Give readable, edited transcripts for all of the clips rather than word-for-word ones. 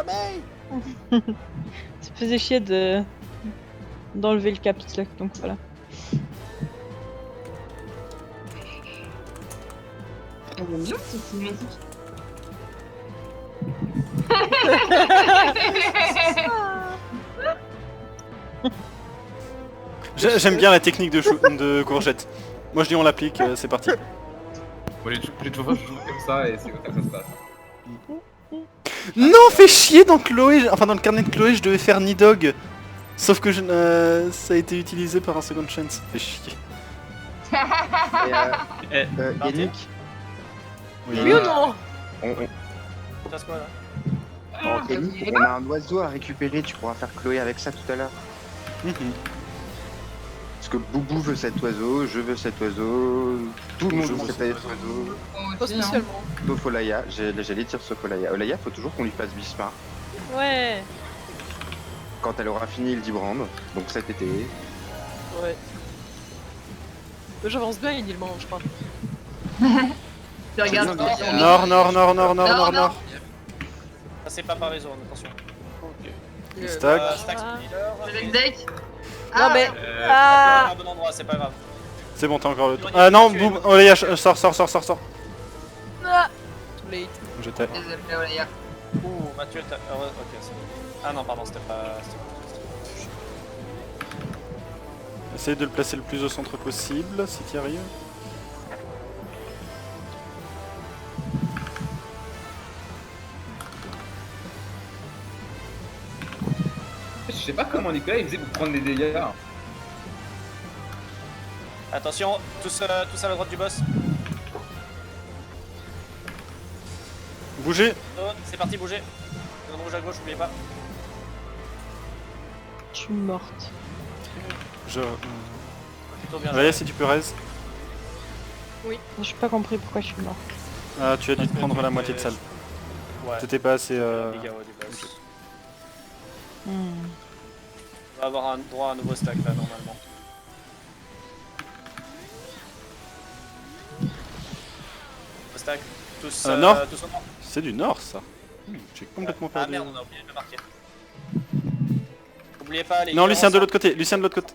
famille. Ça faisait chier d'enlever le caps lock, donc voilà. Elle est mignonne cette cinématique. J'aime bien la technique de courgette. Moi je dis on l'applique, c'est parti. Bon, j'ai toujours fait comme ça et c'est comme ça que ça se passe. Non, fais chier dans Chloé, enfin dans le carnet de Chloé je devais faire Nidog. Sauf que ça a été utilisé par un second chance, fais chier. Yannick, Oui, Oui ou non? Ça se quoi là? Yannick, on a un oiseau à récupérer, tu pourras faire Chloé avec ça tout à l'heure. Mhm. Parce que Boubou veut cet oiseau, je veux cet oiseau, tout le monde veut cet oiseau. Pas spécialement. Sauf Olaya, j'allais dire sauf Olaya. Olaya, faut toujours qu'on lui fasse Bismarck Ouais. quand elle aura fini Hildibrand, donc cet été. Ouais. J'avance bien, il mange, je crois. Tu regardes. Nord. Nord. Ça c'est pas par les zones, attention. Stack. Stack leader. Avec deck. Non mais... Ah, bon endroit, c'est pas grave. C'est bon, t'as encore le temps. Ah non, boum, Olaya, sors. Ah, too late. Je t'ai. Désolé, Olaya. Ouh, Mathieu, t'as. Ah ouais, ok, c'est bon. Ah non, pardon, c'était pas. Essaye de le placer le plus au centre possible, si t'y arrives. Je sais pas comment Nicolas il faisait pour prendre des dégâts. Attention, tous à la droite du boss. Bougez. Zone, c'est parti, bougez. Zone rouge à gauche, n'oubliez pas. Je suis morte. Plutôt bien. Olaya, si tu peux raise. Oui. J'ai pas compris pourquoi je suis morte. Ah, tu as dû te prendre la moitié de salle. Ouais. T'étais pas assez... Dégâts, ouais, du boss. On va avoir un droit à un nouveau stack là, normalement. Stack, tous, nord. tous au nord. C'est du nord, ça. J'ai complètement Ah perdu. merde, on a oublié de le marquer. N'oubliez pas les Non, leaders Lucien de ensemble. l'autre côté, Lucien de l'autre côté.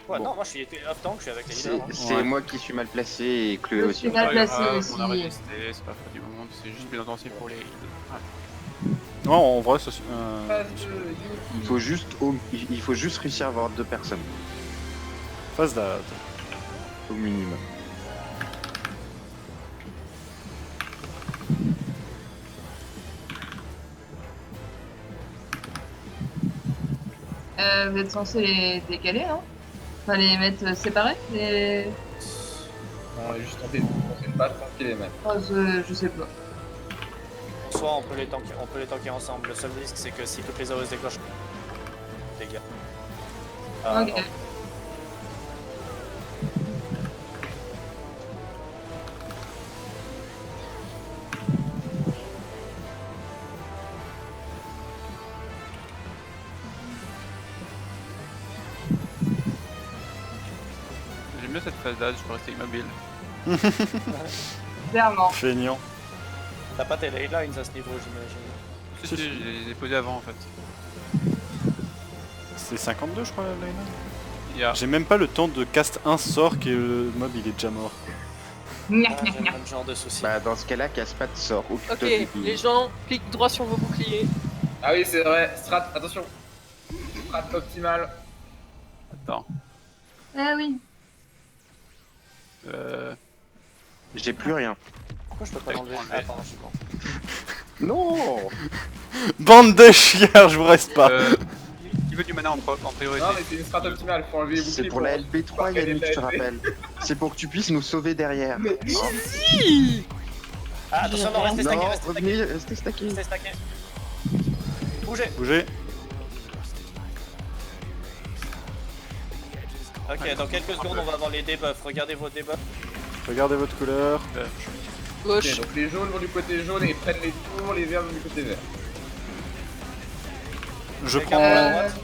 Ouais, Bon. non, moi je suis off tank, je suis avec les leaders. hein. C'est Ouais. moi qui suis mal placé et Chloé Je aussi. suis mal placé aussi. On a résisté, c'est pas faute du moment, c'est juste plus intensif pour les... Non, en vrai, ça... Il faut juste réussir à avoir 2 personnes, Phase d'ad. au minimum. Vous êtes censé les décaler, non? Enfin, les mettre séparés les... On a juste tenté de pas tranquille les mecs. Oh, je sais pas. En soi, on peut les tanker ensemble. Le seul risque, c'est que si toutes les AOE se déclenchent, dégâts. Ok. non. J'aime bien cette phase d'âge, je peux rester immobile. Clairement. Feignant. T'as pas tes ley lines à ce niveau, j'imagine. Si, si, je les ai posés avant en fait. C'est 52, je crois, la line. Il y a... J'ai même pas le temps de cast un sort que le mob il est déjà mort. J'ai le même genre de soucis. Bah dans ce cas-là, casse pas de sort. Ok, les gens, cliquent droit sur vos boucliers. Ah oui, c'est vrai, strat, attention. Strat optimal. Attends. Ah oui. J'ai plus rien. Pourquoi je peux pas l'enlever? Ah, pardon, je suis con. Non. Bande de chiens, je vous reste pas. Qui veut du mana en priorité? Non mais c'est une strat optimale, faut enlever les boucliers. C'est pour la LP3 Yannick, je te rappelle. C'est pour que tu puisses nous sauver derrière. Ah, attention, non, restez stacké, Non, restez stacké. revenez, restez stacké. Restez stacké. Bougez. Bougez. Ok, dans quelques secondes, on va avoir les debuffs. Regardez vos debuffs. Regardez votre couleur. Gauche. Ok, donc les jaunes vont du côté jaune et prennent les tours, les verts vont du côté vert. Je Quelqu'un pour la prends... droite.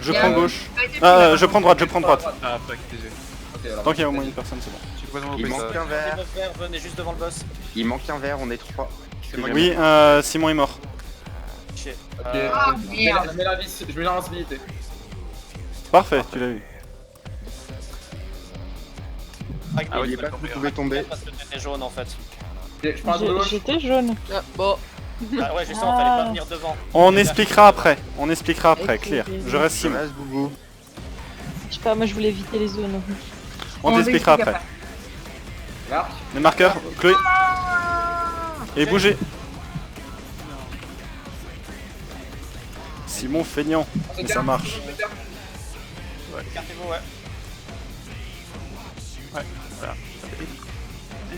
Je prends gauche. Ah, je prends droite, je prends droite. Ah, fuck, désolé. Ok, alors. Tant qu'il y a au moins une personne, c'est bon. Je suis complètement Il OP, manque ça. un verre. Debuff vert, venez juste devant le boss. Il manque un verre, on est 3. C'est moi Oui, Simon est mort. chier. Ok, Ah, merde. je mets la vis, je mets l'invincibilité. Parfait, tu l'as vu. Ragnar, Ah oui, N'oubliez pas que vous pouvez tomber. parce que t'étais jaune en fait. Ok, je prends un de gauche. J'étais jaune. Ah, bon. Ah ouais, justement, fallait pas venir devant. On expliquera après. On expliquera après, clear. Je reste Je Simon. reste Boubou. Je sais pas, moi je voulais éviter les zones. On t'expliquera après. Marc. Les marqueurs, Chloé. Et bougez. Simon feignant. Mais ça marche. Écartez-vous, ouais. Voilà.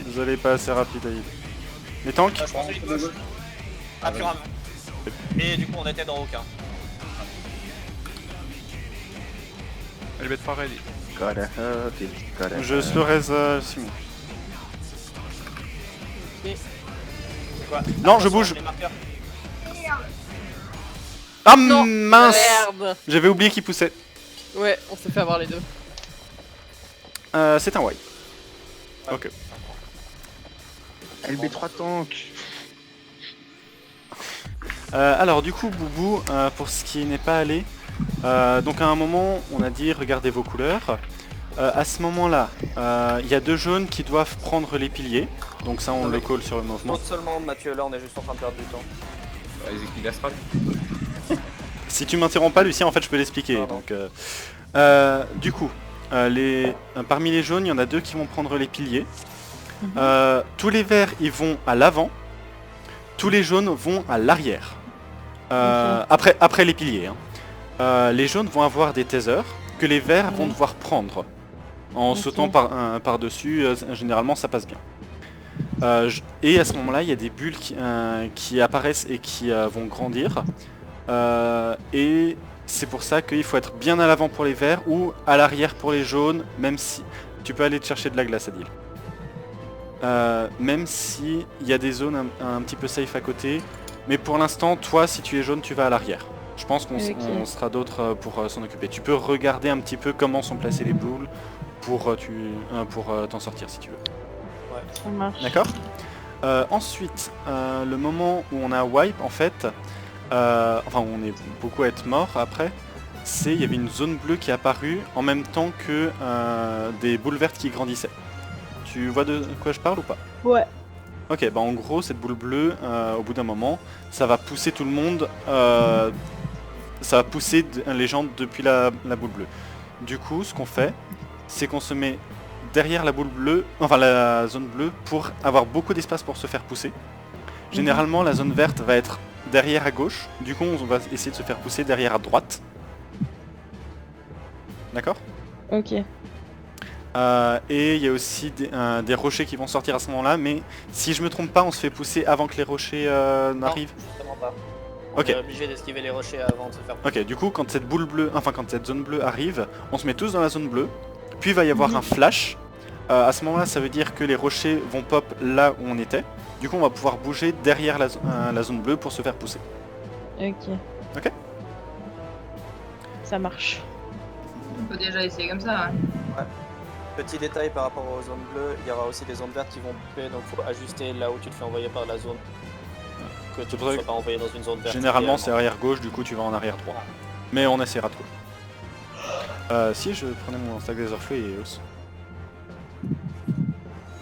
Désolé, pas assez rapide, Aïd. Les tanks. Je pense une gauche. Ah, purement. Et du coup, on était dans aucun. Elle va être pas ready. Gotta hurt it, gotta Je hurt. slow raise Simon. Quoi Non, je bouge. Les marqueurs. Ah Non. mince. Merde. J'avais oublié qu'il poussait. Ouais, on s'est fait avoir les deux. C'est un white. Ok. LB3 tank. Alors du coup Boubou, pour ce qui n'est pas allé, donc à un moment on a dit regardez vos couleurs. À ce moment là, il y a 2 jaunes qui doivent prendre les piliers, donc ça on le call sur le mouvement. Non seulement Mathieu, là on est juste en train de perdre du temps. Vas-y, qui la strat. Si tu m'interromps pas Lucien, en fait je peux l'expliquer. Pardon. Donc, du coup, parmi les jaunes, il y en a 2 qui vont prendre les piliers. Tous les verts ils vont à l'avant, tous les jaunes vont à l'arrière. Après les piliers. Hein. Les jaunes vont avoir des tasers que les verts vont devoir prendre. En sautant par-dessus, généralement ça passe bien. Et à ce moment-là, il y a des bulles qui apparaissent et qui vont grandir. Et c'est pour ça qu'il faut être bien à l'avant pour les verts ou à l'arrière pour les jaunes, même si tu peux aller te chercher de la glace, Adil. Même si il y a des zones un petit peu safe à côté. Mais pour l'instant, toi, si tu es jaune, tu vas à l'arrière. Je pense qu'on sera d'autres pour s'en occuper. Tu peux regarder un petit peu comment sont placées les boules pour t'en sortir si tu veux. Ça marche. D'accord. Ensuite, le moment où on a wipe, en fait, enfin où on est beaucoup à être mort après, c'est il y avait une zone bleue qui est apparue en même temps que des boules vertes qui grandissaient. Tu vois de quoi je parle ou pas? Ouais. Ok, bah en gros cette boule bleue, au bout d'un moment, ça va pousser tout le monde, ça va pousser les gens depuis la boule bleue. Du coup, ce qu'on fait, c'est qu'on se met derrière la boule bleue, enfin la zone bleue, pour avoir beaucoup d'espace pour se faire pousser. Généralement, la zone verte va être derrière à gauche, du coup on va essayer de se faire pousser derrière à droite. D'accord? Ok. Et il y a aussi des rochers qui vont sortir à ce moment-là, mais si je me trompe pas, on se fait pousser avant que les rochers n'arrivent. Non, justement pas. On Ok. est obligé d'esquiver les rochers avant de se faire. Ok, du coup, quand cette boule bleue, enfin quand cette zone bleue arrive, on se met tous dans la zone bleue, puis il va y avoir un flash. À ce moment-là, ça veut dire que les rochers vont pop là où on était. Du coup, on va pouvoir bouger derrière la zone bleue pour se faire pousser. Ok. Ok. Ça marche. On peut déjà essayer comme ça. Hein. Petit détail par rapport aux zones bleues, il y aura aussi des zones vertes qui vont couper, donc faut ajuster là où tu te fais envoyer par la zone. Que tu ne pour ça sois pas envoyé dans une zone verte. Généralement, c'est idéalement. arrière gauche, du coup, tu vas en arrière droit. Mais on essaiera de quoi. Si je prenais mon stack Laserflow et EOS.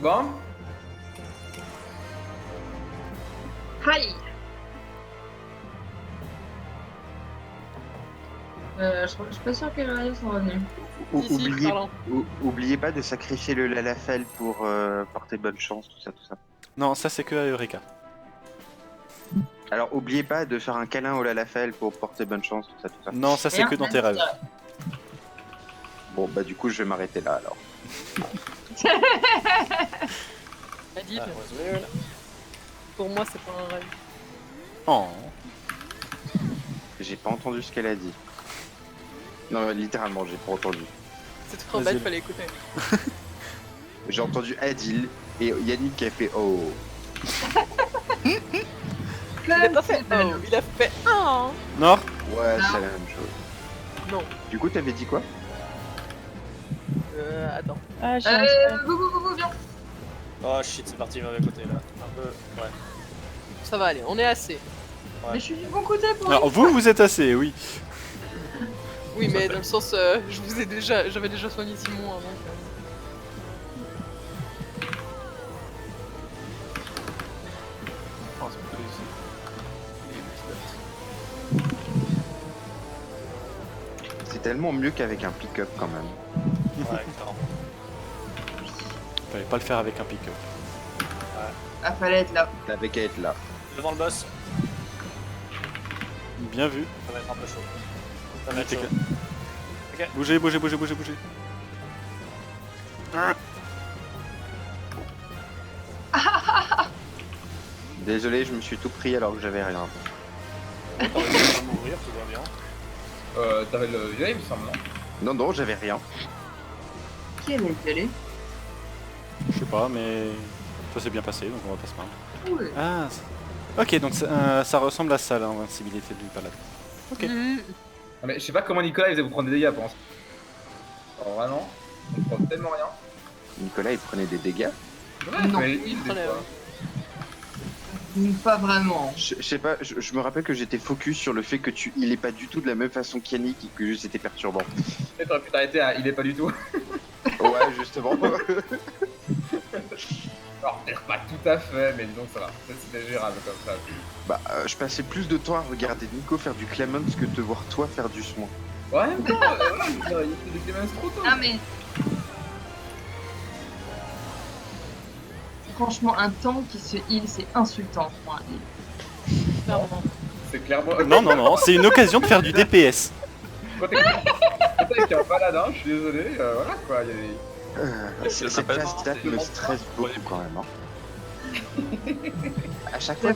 Bon. Aïe. Je suis pas sûr que les radios sont revenus. Ici, parlant. Oubliez pas de sacrifier le Lalafell pour porter bonne chance, tout ça. Non, ça c'est que à Eureka. Alors oubliez pas de faire un câlin au Lalafell pour porter bonne chance, tout ça. Non, ça c'est que dans tes rêves. Bon bah du coup je vais m'arrêter là alors. Adil, Ah, was weird. pour moi, c'est pas un rêve. Oh. J'ai pas entendu ce qu'elle a dit. Non littéralement j'ai pas entendu. C'est trop Vas-y. bête, fallait écouter. J'ai entendu Adil et Yannick qui a fait oh. Il a pas fait oh, il a fait oh. Nord. Ouais Non. c'est la même chose. Non. Du coup t'avais dit quoi? Attends. Ah, j'ai un spell. Vous, viens. Oh shit, c'est parti du mauvais côté là. Un peu. Ouais. Ça va aller, on est assez. Mais je suis du bon côté pour Alors vous êtes assez, oui. Oui, mais dans le sens, j'avais déjà soigné Simon avant. Oh, c'est plutôt ici. C'est tellement mieux qu'avec un pick-up quand même. Ouais, clairement. Fallait pas le faire avec un pick-up. Ah, fallait être là. T'avais qu'à être là. Devant le boss, Bien vu. ça va être un peu chaud. Ça va être T'es chaud. clair. Bougez, bougez, bougez, bougez, bougez. Désolé, je me suis tout pris alors que j'avais rien. T'aurais pu mourir, tout va bien. T'avais le vieil, il me semble, non? Non, j'avais rien. Qui est allé? Je sais pas, mais ça s'est bien passé, donc on va pas se plaindre. Cool. Ah, ok, donc ça ressemble à ça, l'invincibilité du paladin. Ok. Ah, mais je sais pas comment Nicolas il faisait vous prendre des dégâts, pense. Alors vraiment, on prend tellement rien. Nicolas, il prenait des dégâts. Ouais, Non, mais il prenait, des fois. ouais. Pas vraiment. Je sais pas, je me rappelle que j'étais focus sur le fait que il est pas du tout de la même façon qu'Yannick et que c'était perturbant. Peut-être t'aurais pu t'arrêter à il est pas du tout. Ouais, justement. Alors peut-être pas tout à fait, mais disons que ça va. Peut-être c'était gérable comme ça. Bah, je passais plus de temps à regarder Nico faire du Clemens que de te voir toi faire du soin. Ouais, mais non, voilà, il fait des Clemens trop tôt. Ah, mais. Franchement, un tank qui se heal, c'est insultant pour un heal. Clairement. C'est clairement. Non, non, non, c'est une occasion de faire du DPS. Quand t'es avec un paladin, je suis désolé, voilà quoi. Il y a des... Cette classe date me stresse beaucoup quand même. Hein. À chaque fois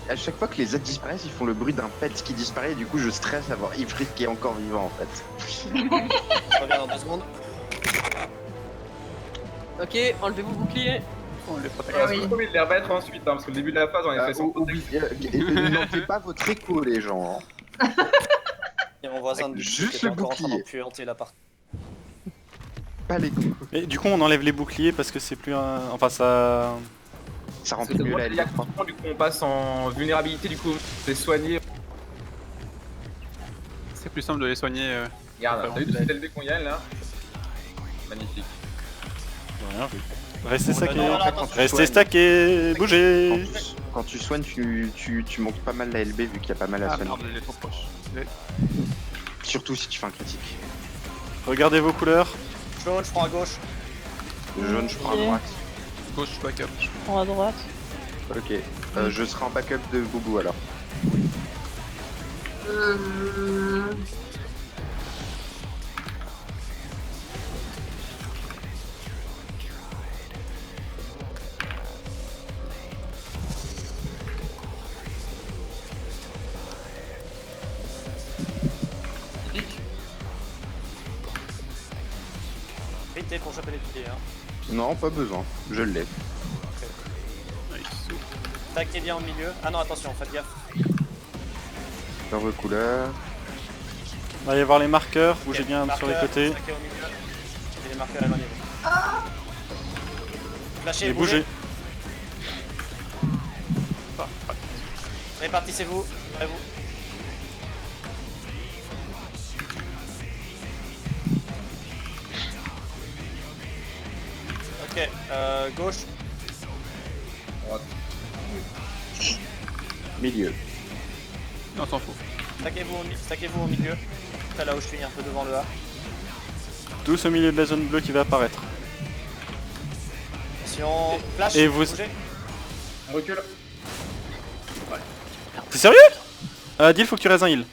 à chaque fois que les aides disparaissent, ils font le bruit d'un pet qui disparaît et du coup je stresse à voir Ifrit qui est encore vivant en fait. Je reviens dans 2 secondes. Ok, enlevez-vous le bouclier. On les protège. Ah oui. Il les remettre ensuite, hein, parce que le début de la phase on est fait sans protection. N'en faites pas votre écho les gens. Hein. Il y a mon voisin de Juste qui était le encore en train bouclier. d'empuanter l'appart. Pas les coups. Et du coup, on enlève les boucliers parce que c'est plus un. Enfin, ça. Ça Parce que remplit mieux moi, la il y a ligne. du coup on passe en vulnérabilité, du coup c'est soigné. C'est plus simple de les soigner. Regarde, t'as vu tout cet LV qu'on gagne là? Magnifique. J'ai rien vu. Restez Non, stacké. non, attends, Restez stacké. Bougez. Quand tu soignes, tu montes pas mal la LB vu qu'il y a pas mal à Ah soigner. merde, il est trop proche. Surtout si tu fais un critique. Regardez vos couleurs. Jaune, je prends à gauche. Jaune, je prends à Ok. droite. Gauche, backup. Prends à droite. Ok. Je serai en backup de Boubou alors. Vite pour choper les pieds. Hein. Non, pas besoin. Je l'ai. Nice. Taquez bien au milieu. Ah non, attention, faites gaffe. Dans vos couleurs. Il va y avoir les marqueurs. Bougez Ok, bien sur les marqueur, côtés. taquez au milieu. Et les marqueurs éloignez-vous. Flashez, Et bougez. bougez. Répartissez-vous. Vous. Ok, gauche. Milieu. Non, on s'en fout. Stackez-vous au milieu. Là où je suis un peu devant le A. Tous au milieu de la zone bleue qui va apparaître. Attention, flash. Et vous- bougez. On recule. T'es sérieux Dil, faut que tu restes un heal.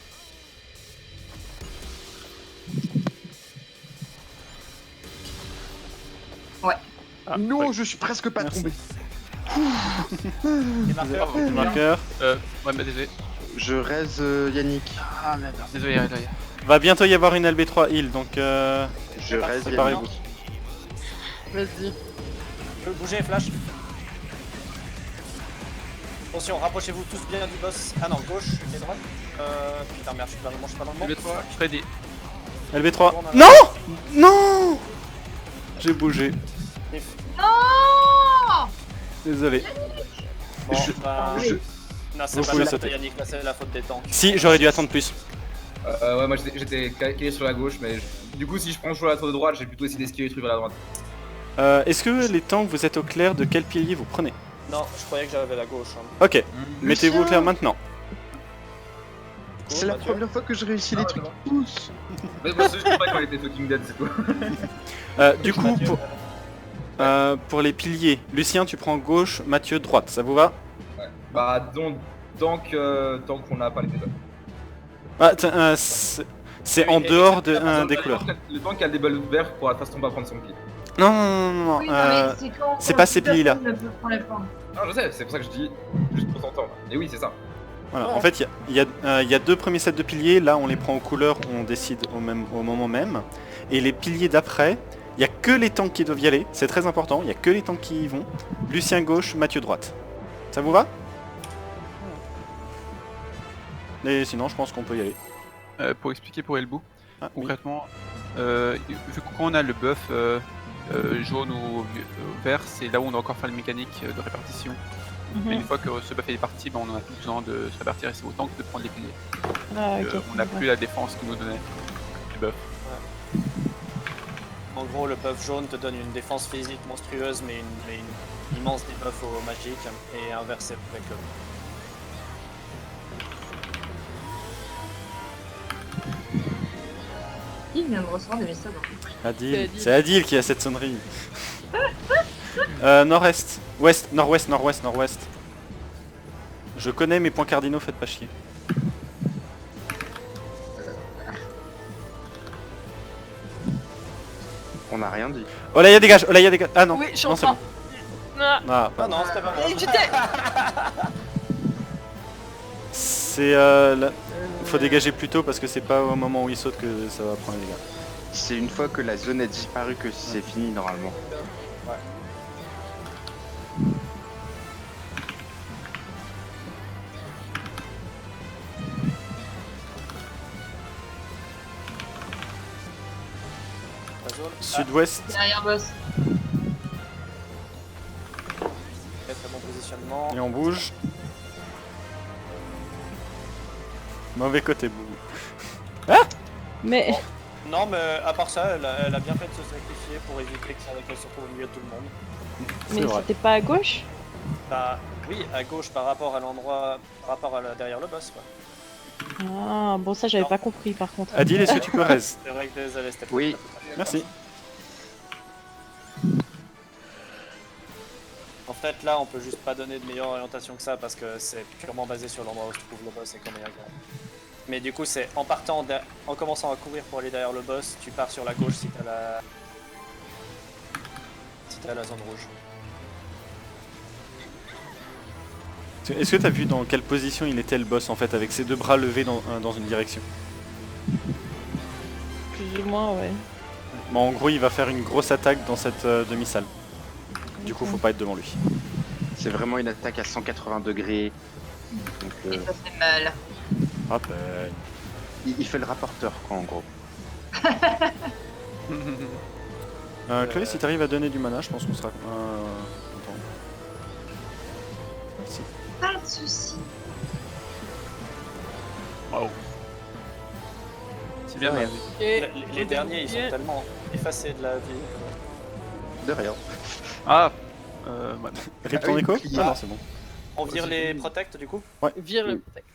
Ah, non, ouais. je suis presque pas Merci. tombé. Les marqueurs. Marqueur. Ouais, mais désolé. Je raise Yannick. Ah merde. Désolé, désolé. Va bientôt y avoir une LB3 heal, donc Je raise préparez-vous. Yannick. Vas-y. Bougez, flash. Attention, rapprochez-vous tous bien du boss. Ah non, gauche et droite. Putain, merde, je suis pas dans le bon. LB3, Freddy. LB3. Non Non J'ai bougé. Non Désolé. Bon, Je- bah, Je, Non, c'est Vous pas pouvez la faute sauter. de Yannick, là c'est la faute des tanks. Si, j'aurais dû attendre plus. Ouais, moi j'étais calé sur la gauche, mais du coup, si je prends le choix à la de droite, j'ai plutôt essayé d'esquiver les trucs vers la droite. Est-ce que les tanks, vous êtes au clair de quel pilier vous prenez? Non, je croyais que j'avais la gauche. Hein. Ok, mettez-vous au clair maintenant. C'est la Mathieu. première fois que je réussis les Ah, trucs c'est tous. Mais moi, je sais pas quand elle était fucking dead, c'est tout. Du coup, Mathieu, pour les piliers, Lucien, tu prends gauche, Mathieu, droite, ça vous va? Bah, donc, tant qu'on a pas les deux. Ah, c'est en Oui, dehors exactement. des couleurs. Le temps qu'il y a des balles verts pour la façon pas prendre son pied. Non, non, non, non, Oui, non, non, mais c'est quand c'est quand pas ces plusieurs piliers-là. personnes ne peuvent pas les prendre. Non, je sais, c'est pour ça que je dis juste pour t'entendre. Et oui, c'est ça. Voilà. Ouais. En fait, il y a deux premiers sets de piliers. Là, on les prend aux couleurs, on décide au moment même. Et les piliers d'après, il n'y a que les tanks qui doivent y aller. C'est très important. Il n'y a que les tanks qui y vont. Lucien gauche, Mathieu droite. Ça vous va? Et sinon, je pense qu'on peut y aller. Pour expliquer pour Elbou, Ah, oui. concrètement, vu qu'on a le buff jaune ou vert, c'est là où on doit encore faire les mécaniques de répartition. Mais une fois que ce buff est parti, ben, on en a plus besoin de se répartir et c'est autant que de prendre les piliers. Ah, ok. On n'a plus la défense qu'il nous donnait du buff. En gros, le buff jaune te donne une défense physique monstrueuse, mais une immense debuff au magique, et inversé avec le. Il vient de recevoir des messages. Adil. Adil. C'est Adil qui a cette sonnerie. Nord-est. Ouest, nord-ouest, nord-ouest, nord-ouest. Je connais mes points cardinaux, faites pas chier. On n'a rien dit. Olaya dégage, Olaya dégage. Ah non, Oui, je suis non en c'est train. bon. Ah, Ah, Ah non, c'était pas bon. c'est faut dégager plus tôt parce que c'est pas au moment où il saute que ça va prendre les dégâts. C'est une fois que la zone a disparu que c'est fini normalement. La zone. Sud-ouest, Derrière boss. Très très bon positionnement. et on bouge. Mauvais côté, boum. Mais Non, mais à part ça, elle a bien fait de se sacrifier pour éviter qu'elle se retrouve au milieu de tout le monde. C'est mais vrai. c'était pas à gauche? Bah oui, à gauche par rapport à l'endroit, derrière le boss quoi. Ah, bon, ça j'avais pas compris par contre. Adil, est-ce que tu peux raise? C'est vrai que désolé, c'était Oui. Merci. En fait, là, on peut juste pas donner de meilleure orientation que ça parce que c'est purement basé sur l'endroit où se trouve le boss et comment il regarde. Mais du coup, c'est en commençant à courir pour aller derrière le boss, tu pars sur la gauche si t'as la zone rouge. Est-ce que t'as vu dans quelle position il était le boss en fait, avec ses deux bras levés dans une direction? Plus ou moins, ouais. Bon, en gros, il va faire une grosse attaque dans cette demi-salle. Du coup, faut pas être devant lui. C'est vraiment une attaque à 180 degrés. Donc, Et ça fait mal. Rappel. il fait le rapporteur quoi en gros. Chloé, si t'arrives à donner du mana, je pense qu'on sera content. Merci. Pas de soucis. Waouh. C'est bien. Ouais. et Les derniers, ils sont tellement effacés de la vie. De rien. Ah ouais. Rip Ah ton oui, écho? bouclier. Ah non, c'est bon. On vire les protects du coup. Vire le texte.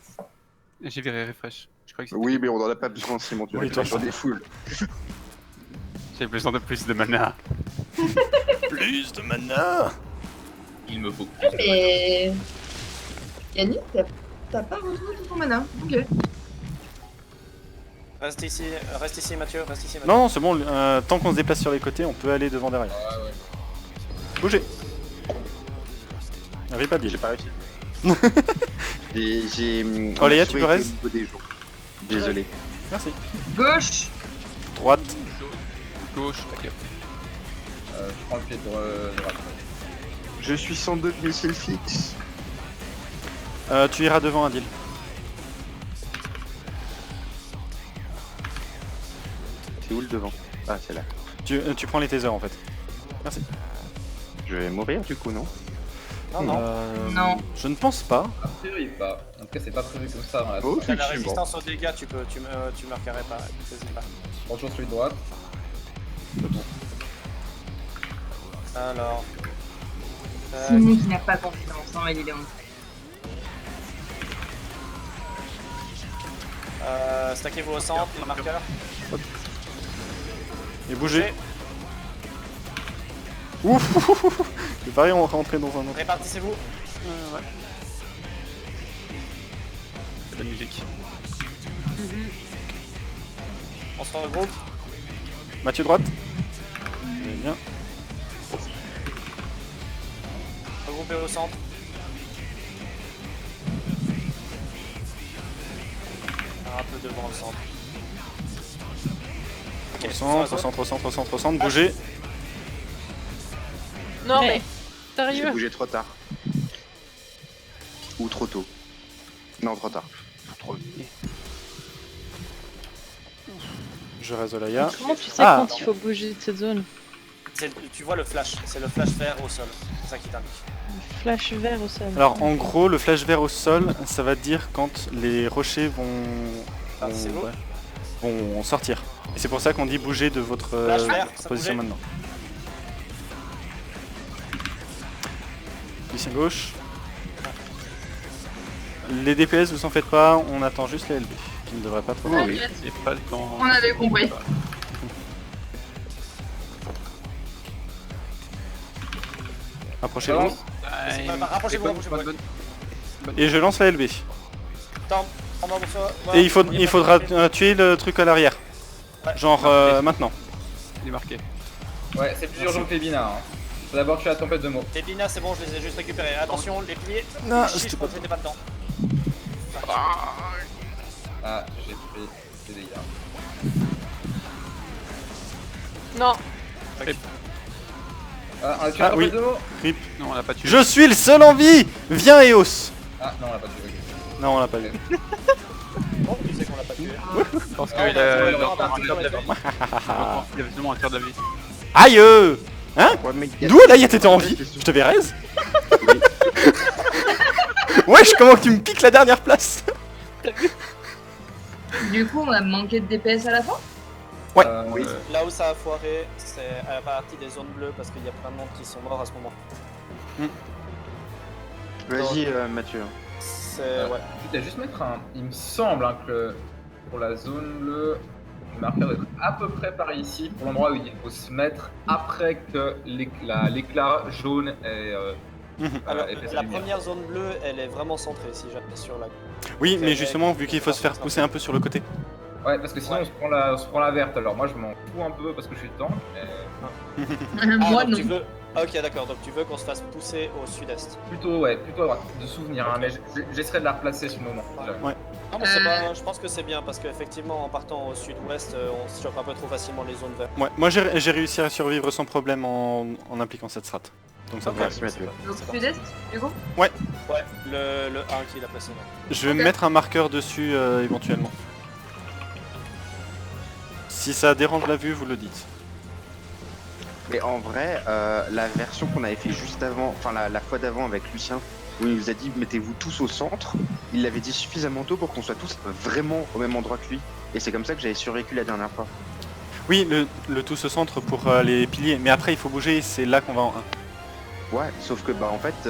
J'ai viré refresh. Je crois que c'était- Oui mais on en a pas besoin Simon, tu Oui, vas toi, sur des foules. J'ai besoin de plus de mana. Plus de mana! Il me faut. Mais. Yannick, t'as pas retrouvé tout ton mana. Ok. Reste ici Mathieu, reste ici Mathieu. Non, c'est bon, tant qu'on se déplace sur les côtés, on peut aller devant derrière. Bougez! Rip Adil. J'ai pas réussi. J'ai. Oh, Léa, on a tu peux sauvé reste au niveau des jours. Désolé. Merci. Gauche. Droite. Gauche, ok. Je prends le pied de droite. Je suis sans deux missiles fixes. Tu iras devant Adil. C'est où le devant? Ah c'est là. Tu prends les tasers en fait. Merci. Je vais mourir du coup non? Non, non. Non. Je ne pense pas. A priori pas. En tout cas, c'est pas prévu comme ça dans la Oh, T'as la effectivement. résistance aux dégâts, tu marquerais pas. N'hésite pas. Bonjour celui de droite. Alors. Simon qui n'a pas confiance en Eliléon. Stackez-vous au centre, le marqueur. Et bougez. Ouf. J'ai pareil, on va rentrer dans un autre. Répartissez-vous. Ouais. C'est de la musique. On se regroupe. Mathieu droite. Très bien. Regroupez au centre. Un peu devant le centre. Ok, Au centre, bougez. Non, Mais- mais. J'ai Sérieux? bougé trop tard. Ou trop tôt. Non, trop tard. Je reste Olaya. Comment tu sais Ah. quand il faut bouger de cette zone? Tu vois le flash, c'est le flash vert au sol. C'est ça qui t'indique. Le flash vert au sol. Alors en gros, le flash vert au sol, ça va dire quand les rochers vont, Ah, c'est beau. vont sortir. Et c'est pour ça qu'on dit bouger de votre Flash vert, ça position bougeait. maintenant. Glisse à gauche. Les DPS, vous en faites pas, on attend juste les LB, qui ne devraient pas trop. Oh, oui. Et pas le temps. On avait compris. Rapprochez-vous. Rapprochez-vous, rapprochez-vous. Et je lance la LB. Attends, en ordre sur- Et il voilà. faudra tuer le truc à l'arrière. Ouais. Genre maintenant. Il est marqué. Ouais, c'est plus urgent que les binars. Hein. Faut d'abord tuer la tempête de mots. Les binas, c'est bon, je les ai juste récupérés. Attention, les piliers. Non, Chiche, c'était je crois que j'étais pas dedans. Ah, j'ai pris des dégâts. Non. Ah, on a tué Ah, la tempête oui. de mots. Rip. Non, on l'a pas tué. Je suis le seul en vie. Viens Eos. Ah, non, on l'a pas tué. Ok. Non, on l'a pas vu. Bon, tu sais qu'on l'a pas tué. Parce Ah, qu'il on a a tué le il a rempart, il a tué. seulement un tiers de la vie. Aïe. Hein? Ouais, mais y a- D'où là, t'étais en vie? Je te verrais. Wesh, comment tu me piques la dernière place? Du coup, on a manqué de DPS à la fin. Ouais. Oui. Là où ça a foiré, c'est à la partie des zones bleues parce qu'il y a plein de monde qui sont morts à ce moment. Vas-y, Mathieu. C'est. Ouais. Ouais. Quitte à juste mettre un. Il me semble hein, que pour la zone bleue, le marqueur doit être à peu près par ici, pour l'endroit où il faut se mettre après que l'éclat jaune est. Alors, est fait sa la lumière. première zone bleue, elle est vraiment centrée si jamais sur la. Oui, mais justement, vu qu'il faut se faire pousser un peu sur le côté. Ouais, parce que sinon Ouais. on se prend la verte. Alors moi je m'en fous un peu parce que je suis tank. Mais... Moi donc non. tu veux. Ok, d'accord, donc tu veux qu'on se fasse pousser au sud-est. Plutôt à droite, de souvenir, hein, mais j'essaierai de la replacer sur le moment. Ouais. Non, mais c'est pas, je pense que c'est bien parce qu'effectivement, en partant au sud-ouest, on se chope un peu trop facilement les zones vertes. Ouais, moi j'ai réussi à survivre sans problème en impliquant cette strat. Donc ça Ok, va. Merci, Mathieu. Donc c'est sud-est, du coup. Ouais, le 1 qui l'a placé. Là. Je vais Ok. mettre un marqueur dessus éventuellement. Si ça dérange la vue, vous le dites. Mais en vrai, la version qu'on avait fait juste avant, enfin la fois d'avant avec Lucien, où il nous a dit mettez-vous tous au centre, il l'avait dit suffisamment tôt pour qu'on soit tous vraiment au même endroit que lui. Et c'est comme ça que j'avais survécu la dernière fois. Oui, le tout se centre pour les piliers, mais après il faut bouger, c'est là qu'on va en 1. Ouais, sauf que bah en fait,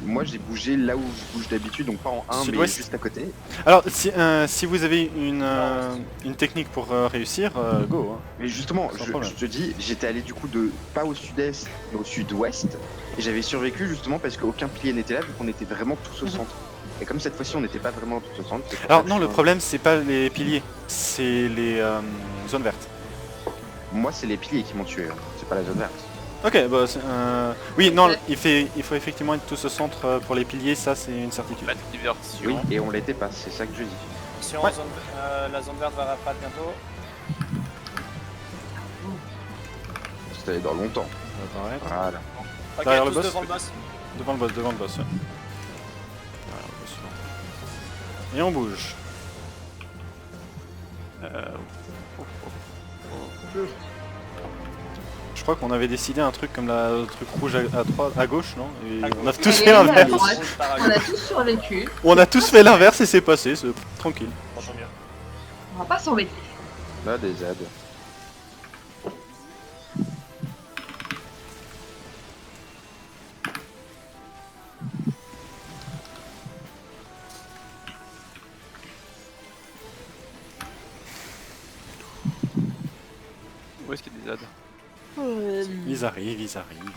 moi j'ai bougé là où je bouge d'habitude, donc pas en 1 mais Sud-ouest. juste à côté. Alors, si vous avez une technique pour réussir, go. Hein. Mais justement, Sans je problème. te dis, j'étais allé du coup de pas au sud-est, mais au sud-ouest, et j'avais survécu justement parce qu'aucun pilier n'était là, vu qu'on était vraiment tous au centre. Et comme cette fois-ci on n'était pas vraiment tous au centre. c'est pour ça Alors que non, je le suis- problème c'est pas les piliers, c'est les zones vertes. Moi c'est les piliers qui m'ont tué, hein. C'est pas la zone verte. Ok, bah oui, non, Ok. il faut effectivement être tous au centre pour les piliers, ça c'est une certitude. Pas de diversion. Oui, et on l'était pas, c'est ça que je dis. Sur Ouais. la zone verte va pas bientôt. C'était dans longtemps. On va apparaître. Voilà. Ok, Derrière le tous boss. devant le boss. Devant le boss, ouais. Derrière le boss, là. Et on bouge. Je crois qu'on avait décidé un truc comme le truc rouge à droite, à gauche, non? Et À on a gauche. tous Et fait à l'inverse. droite. Rouge par à On a gauche. tous survécu. On a tous fait l'inverse et c'est passé, c'est tranquille. Bon, tant mieux. On va pas s'embêter. Là, des ZAD. Où est-ce qu'il y a des ZAD? Ils arrivent, ils arrivent.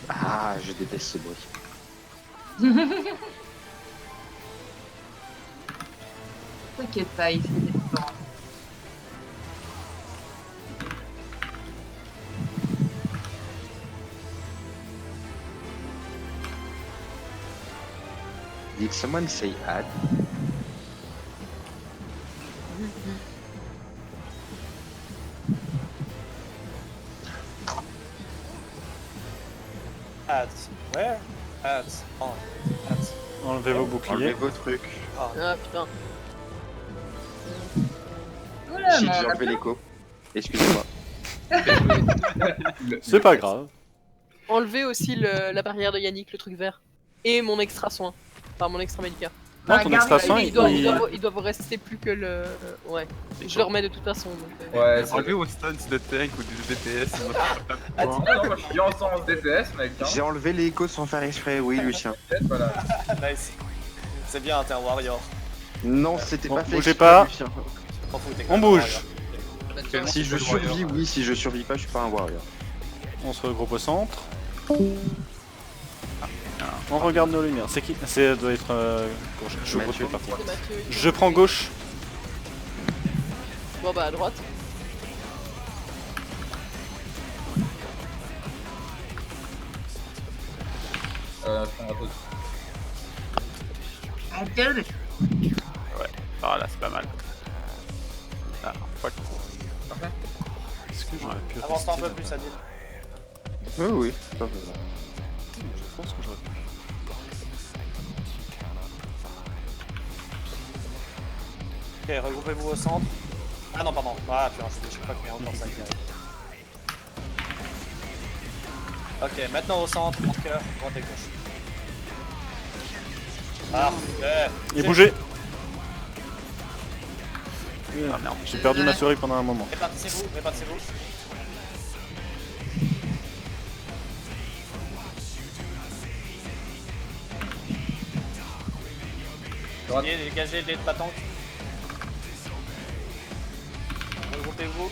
Ah, je déteste ce bruit. T'inquiète pas, il fait des différences. Did someone say add? Ads. Where? Ads. On. Ads. Enlevez vos Enlevez boucliers. vos trucs. Ah, Ah putain. Oula, J'ai mais on déjà a enlevé plein. l'écho. Excusez-moi. C'est pas grave. Enlever aussi la barrière de Yannick, le truc vert. Et mon extra soin. Enfin, mon extra médica. Non, Ah, ton garde- extra soin, il il... doit vous rester plus que le. Ouais. Je le remets de toute façon. Donc, Ouais, c'est Enlever au stun de tank ou du DPS. Ah, non, moi je suis bien en sens DPS, mec. Hein. J'ai enlevé l'écho sans faire exprès, oui, Lucien. Voilà. nice. C'est bien, t'es un warrior. Non, c'était Bon, pas fait. bougez exprès, pas. Lucien. T'en fous, t'es quand On même un bouge. warrior. Si je survis, oui. Si je survis pas, je suis pas un warrior. On se regroupe au centre. On regarde nos lumières. C'est qui? C'est doit être gauche. Je Mathieu. route parti. c'est Mathieu. Je prends gauche. Bon bah à droite. Je prends un peu. Attends. Ah là, c'est pas mal. Ah, fuck. Est-ce que j'aurais pu Avance-toi un rester peu plus, là-bas? Adil. Oui, oui. Pas vrai. Je pense que j'aurais pu. Ok, regroupez-vous au centre. Ah non, pardon. Ah, putain, je sais pas qu'il y a encore ça qui arrive. Ok, maintenant au centre, mon cœur, droite et gauche. Parfait. Et bougez. Ah merde. J'ai perdu ma souris pendant un moment. Répartissez-vous, répartissez-vous. Droite. Dégagez les battants. Regroupez-vous.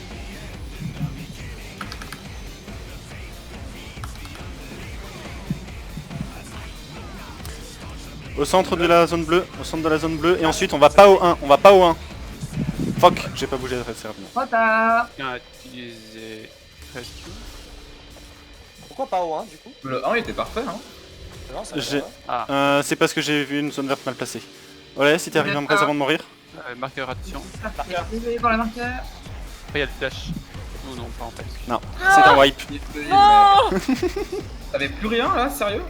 Au centre de la zone bleue. Au centre de la zone bleue. Et ensuite, on va pas au 1. On va pas au 1. Fuck, j'ai pas bougé assez rapidement. Trop tard. Quelqu'un a utilisé Rescue. Pourquoi pas au 1 du coup? Le 1 il était parfait, hein. Non, ça J'ai- va. C'est parce que j'ai vu une zone verte mal placée. Ouais, si t'es arrivé en me Ah. avant de mourir. Marqueur attention. Parfait. Désolé pour le marqueur. Après, il y a le flash. Non, non, pas en fait. Non, c'est un wipe. T'avais plus rien là, sérieux?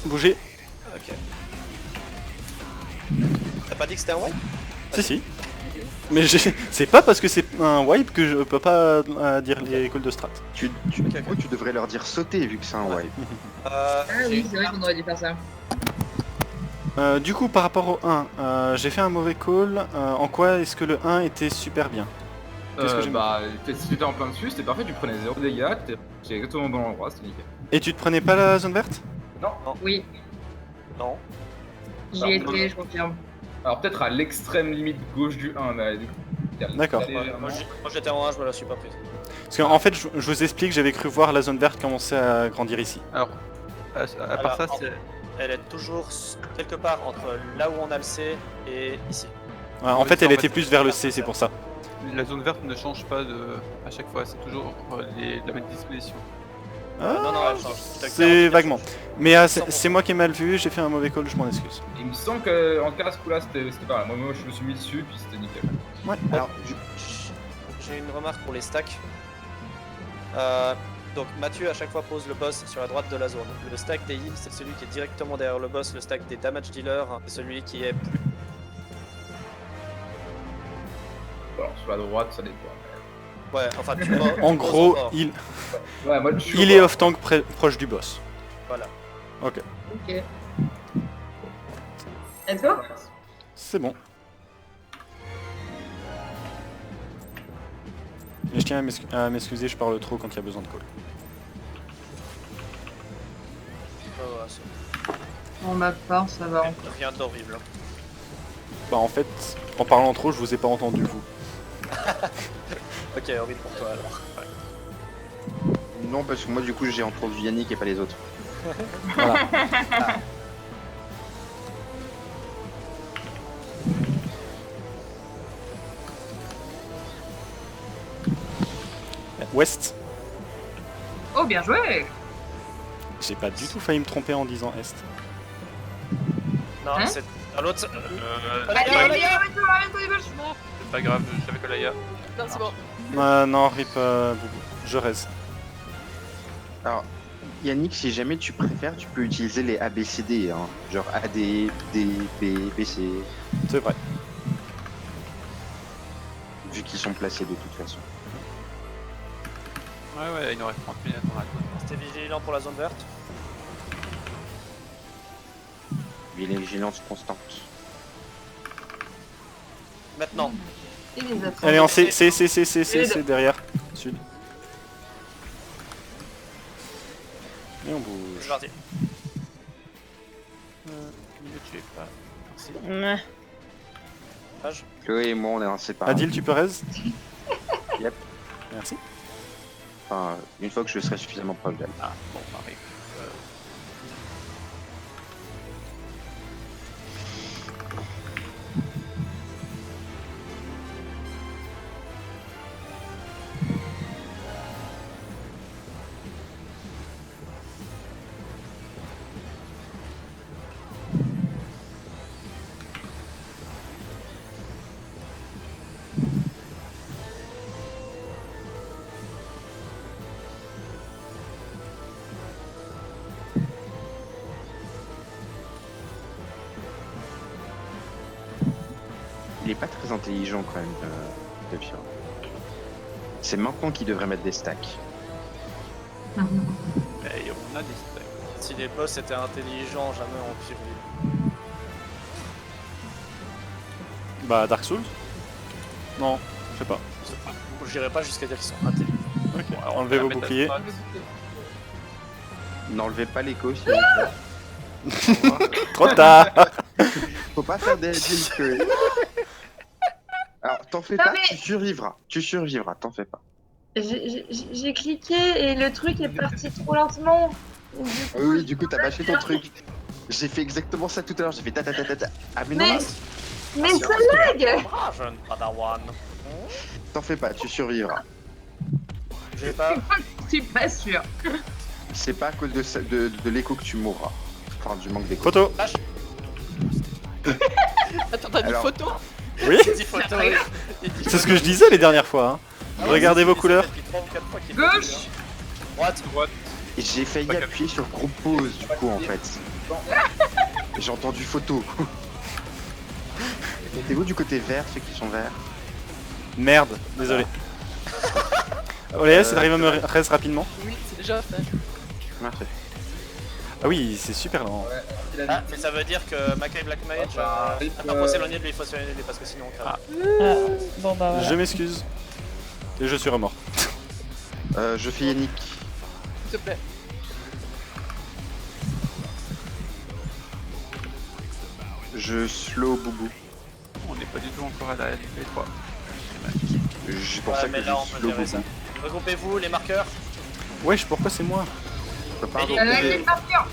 Bougez. Ok. T'as pas dit que c'était un wipe? Si, si. Mais c'est pas parce que c'est un wipe que je peux pas dire les calls de strat. Du coup, tu devrais leur dire sauter vu que c'est un wipe. Ah oui, c'est vrai qu'on aurait dû faire ça. Du coup, par rapport au 1, j'ai fait un mauvais call. En quoi est-ce que le 1 était super bien? Qu'est-ce que j'ai Bah, si t'étais en plein dessus, c'était parfait, tu prenais 0 dégâts, t'étais exactement au bon endroit, c'était nickel. Et tu te prenais pas la zone verte? Oui, Non. j'y étais, je confirme. Alors peut-être à l'extrême limite gauche du 1, mais du coup... D'accord. Moi j'étais en 1, je me la suis pas prise. Parce qu'en fait, je vous explique, j'avais cru voir la zone verte commencer à grandir ici. Alors, à part ça, c'est. Elle est toujours quelque part entre là où on a le C et ici. Ouais, en fait, elle était plus vers le C, c'est pour ça. La zone verte ne change pas à chaque fois, c'est toujours la même disposition. Non, non, elle change. C'est vaguement. Mais c'est moi qui ai mal vu, j'ai fait un mauvais call, je m'en excuse. Il me semble qu'en tout cas, ce coup-là, c'était pas mal. Moi, je me suis mis dessus, puis c'était nickel. Ouais. Alors, J'ai une remarque pour les stacks. Donc Mathieu à chaque fois pose le boss sur la droite de la zone. Le stack des heals c'est celui qui est directement derrière le boss. Le stack des damage dealers c'est celui qui est plus... alors sur la droite, ça dépend. Ouais, enfin, tu vois. En gros, il Ouais, moi, je suis est off-tank proche du boss. Voilà. Ok, Ok. Let's go. c'est bon. Mais je tiens à m'excuser, je parle trop quand il y a besoin de call. Ouais, c'est Pour ma part, ça va. rien d'horrible. Bah en fait, en parlant trop, je vous ai pas entendu vous. Ok, horrible pour toi alors. Ouais. Non, parce que moi, du coup, j'ai entendu Yannick et pas les autres. Voilà. Ouest. Oh, bien joué. J'ai pas du tout failli me tromper en disant Est. Non, Hein c'est à l'autre. Allez, allez, arrête-toi, C'est pas grave, je savais que là, il y a. Non, c'est bon. Non, rip, Boubou. Je reste. Alors, Yannick, si jamais tu préfères, tu peux utiliser les ABCD, hein. Genre AD, D, B, BC, C'est vrai. vu qu'ils sont placés de toute façon. Ouais, il nous reste 30 minutes dans la zone. Restez vigilant pour la zone verte. Vigilance constante. Maintenant. Et les autres. Allez, en C, derrière. Sud. Et on bouge. C'est parti. Minute, j'ai pas. Merci. Ouais. Page. Chloé et moi, on est inséparés. Adil, tu peux raise? Yep. Merci. Enfin, une fois que je serai suffisamment proche d'elle. Ah, bon, pareil. Il est pas très intelligent quand même, Tefia. C'est maintenant qu'il devrait mettre des stacks. Et on a des stacks. Si les boss étaient intelligents, jamais on pire. Bah, Dark Souls? Non, je sais pas. J'irai pas jusqu'à dire qu'ils sont intelligents. Ok, Alors, enlevez on vos va mettre boucliers. la N'enlevez pas l'écho, s'il vous plaît. Trop tard. Faut pas faire des deals, Chloé. Alors, t'en fais Non, pas, mais- tu survivras, t'en fais pas. J'ai cliqué et le truc est parti trop lentement. Oui, du coup, t'as bâché ton truc. J'ai fait exactement ça tout à l'heure, j'ai fait ta ta ta ta ta. Ah, mais non, Mais- non, Mais ça lag. Ah, jeune padawan. t'en fais pas, tu survivras. J'ai pas. Je suis pas sûre. C'est pas à cause de l'écho que tu mourras. Enfin, du manque d'écho. Photo. Attends, t'as dit Alors- photo? Oui, Il dit photo. Il dit c'est ce que je disais les dernières fois. Hein. Ah ouais, Regardez c'est- vos c'est couleurs. depuis 3 ou 4 fois qu'il Gauche. le dit, hein. Droite. Et j'ai failli Pas appuyer sur gros pause, du coup, en fait. J'ai entendu photo. Mettez-vous du côté vert, ceux qui sont verts. Merde, désolé. Oléas, t'arrives à me raise rapidement? Oui, c'est déjà fait. Parfait. Ah oui, c'est super lent. Ouais, il a Ah, dit- mais ça veut dire que Mackay Black Mage Ah, bah, attends, faut s'éloigner de lui, il faut s'éloigner de lui parce que sinon on crève. Bon bah voilà. Je m'excuse. Et je suis remords. Je fais Yannick. S'il te plaît. Je slow Boubou. On n'est pas du tout encore à la LP3. C'est pour Ouais, ça mais que là, je on peut slow gérer ça. Boubou. Regroupez-vous, les marqueurs. Wesh, pourquoi c'est moi? Pardon. Les marqueurs.